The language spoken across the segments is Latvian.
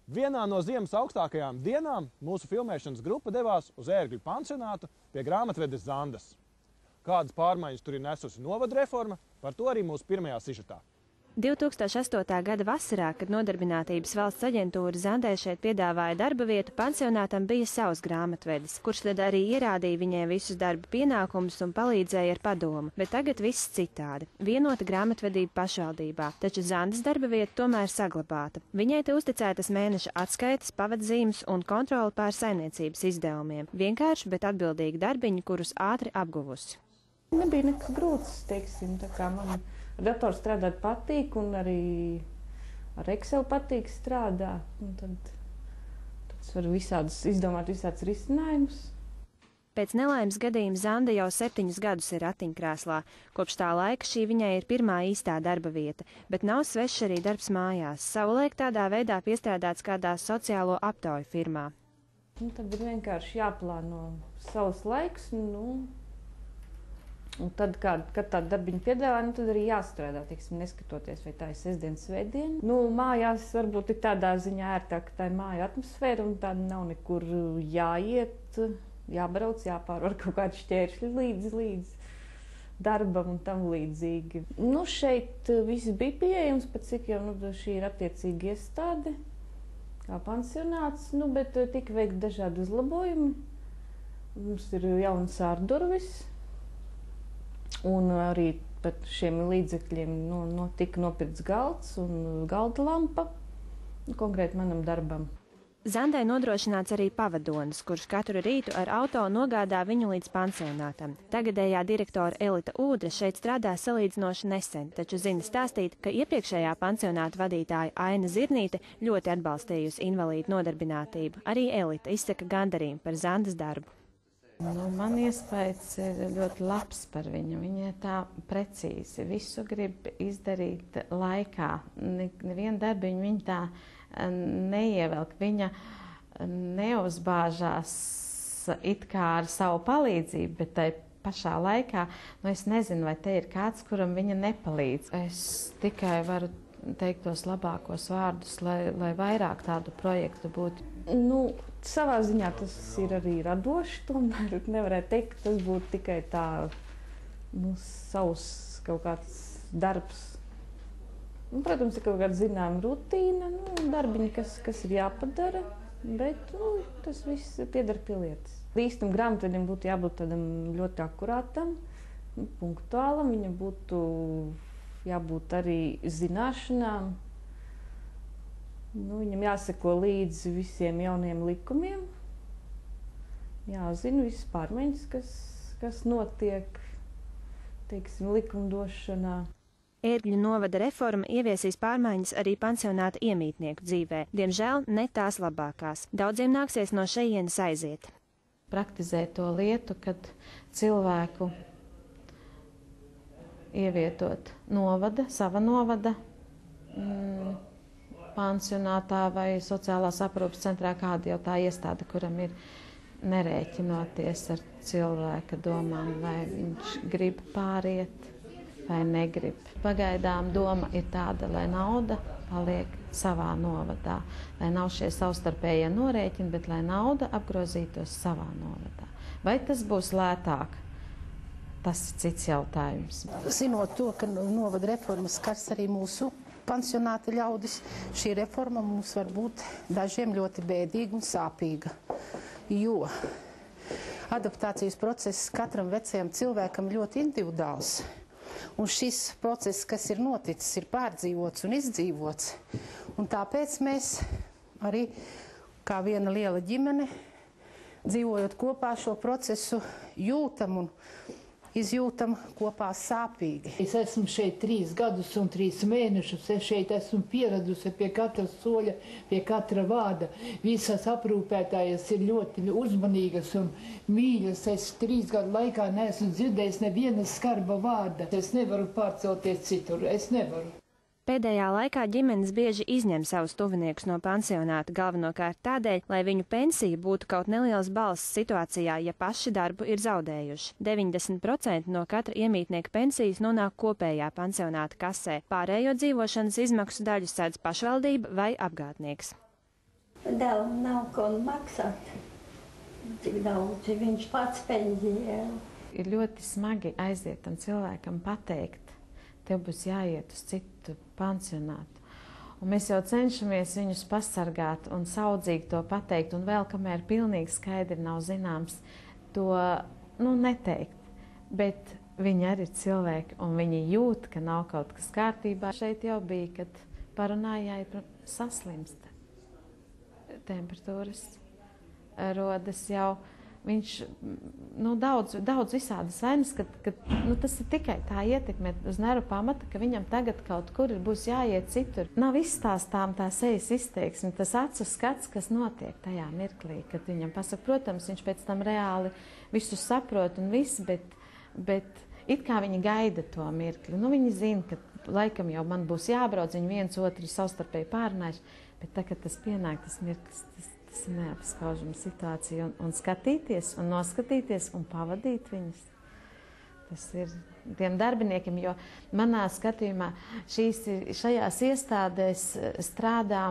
Vienā no ziemas augstākajām dienām mūsu filmēšanas grupa devās uz Ērgļu pansionātu pie grāmatvedes Zandas. Kādas pārmaiņas tur ir nesusi novada reforma, par to arī mūsu pirmajā sižetā. 2008. gada vasarā, kad Nodarbinātības valsts aģentūra Zandē šeit piedāvāja darba vietu, pansionātam bija savs grāmatvedis, kurš tad arī ierādīja viņai visus darba pienākumus un palīdzēja ar padomu. Bet tagad viss citādi. Vienota grāmatvedība pašvaldībā, taču Zandes darba vieta tomēr saglabāta. Viņai te uzticētas mēneša atskaites, pavadzīmes un kontroli pār saimniecības izdevumiem. Vienkārši, bet atbildīgi darbiņi, kurus ātri apguvusi. Nebija nekas grūts, teiksim, tā kā man dators strādāt patīk un arī ar Excel patīk strādāt. Tad var izdomāt visādus risinājumus. Pēc nelaimes gadījuma Zanda jau 7 gadus ir ratiņkrēslā. Kopš tā laika šī viņai ir pirmā īstā darba vieta, bet nav svešs arī darbs mājās. Savulaik tādā veidā piestrādāts kādā sociālo aptauju firmā. Tad ir vienkārši jāplāno savs laiks. Un tad, kad tādu darbiņu piedāvā, tad arī jāstrādā, neskatoties, vai tā ir sestdiena, svētdiena. Mājās varbūt ir tādā ziņā ērtāk, ka tā ir māja atmosfēra un tāda nav nekur jāiet, jābrauc, jāpārvar kaut kādi šķēršļi līdz darbam un tam līdzīgi. Šeit viss bija pieejams, pat cik jau šī ir attiecīga iestāde, kā pansionāts, bet tika veikti dažādi uzlabojumi. Mums ir jaunas ārdurvis. Un arī par šiem līdzekļiem tika nopirkts galds un galda lampa konkrēti manam darbam. Zandai nodrošināts arī pavadonis, kurš katru rītu ar auto nogādā viņu līdz pansionātam. Tagadējā direktora Elita Ūdre šeit strādā salīdzinoši nesen, taču zina stāstīt, ka iepriekšējā pansionāta vadītāja Aina Zirnīte ļoti atbalstījusi invalīdu nodarbinātību. Arī Elita izsaka gandarījumu par Zandas darbu. Man iespējas ir ļoti labs par viņu. Viņa tā precīzi visu grib izdarīt laikā. Nevienu darbiņu viņa tā neievelk. Viņa neuzbāžās it kā ar savu palīdzību, bet tai pašā laikā, es nezinu, vai te ir kāds, kuram viņa nepalīdz. Es tikai varu teikt tos labākos vārdus, lai vairāk tādu projektu būtu. Savā ziņā tas ir arī radoši, tomēr nevarētu teikt, ka tas būtu tikai tā, savs kaut kāds darbs. Protams, ir kaut kāda zināma rutīna, darbiņi, kas ir jāpadara, bet tas viss pieder pie lietas. Īstam grāmatvedim būtu jābūt tādam ļoti akurātam, punktuālam, viņam būtu jābūt arī zināšanām. Viņam jāseko līdzi visiem jauniem likumiem, jāzina visas pārmaiņas, kas notiek, likumdošanā. Ērgļu novada reforma ieviesīs pārmaiņas arī pansionāta iemītnieku dzīvē. Diemžēl ne tās labākās. Daudziem nāksies no šejienes aiziet. Praktizēt to lietu, kad cilvēku ievietot sava novada, pansionātā vai sociālās aprūpes centrā, kāda jau tā iestāde, kuram ir nerēķinoties ar cilvēka domām, vai viņš grib pāriet vai negrib. Pagaidām doma ir tāda, lai nauda paliek savā novadā, lai nav šie savstarpējie norēķini, bet lai nauda apgrozītos savā novadā. Vai tas būs lētāk? Tas ir cits jautājums. Zinot to, ka novada reformas skars arī mūsu pansionāta ļaudis, šī reforma mums var būt dažiem ļoti bēdīga un sāpīga, jo adaptācijas process katram vecajam cilvēkam ļoti individuāls. Un šis process, kas ir noticis, ir pārdzīvots un izdzīvots. Un tāpēc mēs arī, kā viena liela ģimene, dzīvojot kopā šo procesu, jūtam un izjūtam kopā sāpīgi. Es esmu šeit 3 gadus un 3 mēnešus. Es šeit esmu pieradusi pie katra soļa, pie katra vārda. Visas aprūpētājas ir ļoti uzmanīgas un mīļas. Es 3 gadu laikā neesmu dzirdējis nevienas skarba vārda. Es nevaru pārcelties citur. Es nevaru. Pēdējā laikā ģimenes bieži izņem savus tuviniekus no pansionāta, galvenokārt tādēļ, lai viņu pensija būtu kaut neliels balss situācijā, ja paši darbu ir zaudējuši. 90% no katra iemītnieka pensijas nonāk kopējā pansionāta kasē. Pārējo dzīvošanas izmaksu daļu sēdz pašvaldība vai apgādnieks. Dēlam nav ko maksāt, cik daudz viņš pats pensijā. Ir ļoti smagi aiziet tam cilvēkam pateikt, tev būs jāiet uz citu pansionātu. Un mēs jau cenšamies viņus pasargāt un saudzīgi to pateikt, un vēl kamēr pilnīgi skaidri nav zināms, to neteikt. Bet viņi arī ir cilvēki, un viņi jūt, ka nav kaut kas kārtībā. Šeit jau bija, kad parunājā ir saslimst. Temperatūras rodas jau. Viņš daudz visādas vainas, ka tas ir tikai tā ietekme uz nervu pamata, ka viņam tagad kaut kur būs jāiet citur. Nav izstāstām tā sejas izteiksme, tas acu skats, kas notiek tajā mirklī, kad viņam pasaka, protams, viņš pēc tam reāli visu saprot un viss, bet it kā viņi gaida to mirkli. Viņi zina, ka laikam jau man būs jābrauc, viņi viens otru savstarpēji pārnājuši, bet tagad tas pienāk, tas mirklis, tas ir neapskaužama situācija, un skatīties, un noskatīties, un pavadīt viņus. Tas ir tiem darbiniekiem, jo manā skatījumā šajās iestādēs strādā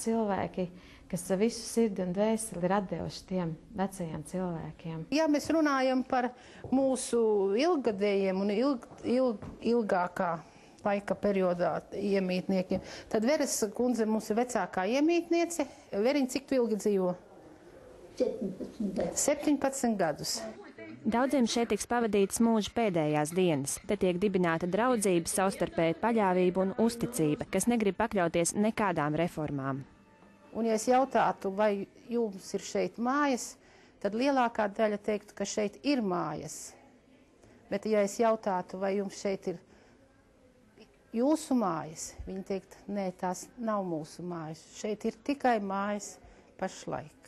cilvēki, kas visu sirdi un dvēseli ir atdevuši tiem vecajiem cilvēkiem. Ja mēs runājam par mūsu ilgadējiem un ilgākā laika periodā iemītniekiem, tad Veres kundze mums ir vecākā iemītniece. Veriņ, cik tu ilgi dzīvo? 17 gadus. Daudziem šeit tiks pavadītas mūža pēdējās dienas. Te tiek dibināta draudzība, savstarpēja paļāvība un uzticība, kas negrib pakļauties nekādām reformām. Un ja es jautātu, vai jums ir šeit mājas, tad lielākā daļa teiktu, ka šeit ir mājas. Bet ja es jautātu, vai jums šeit ir jūsu mājas, viņi teikt, nē, tās nav mūsu mājas. Šeit ir tikai mājas pašlaik.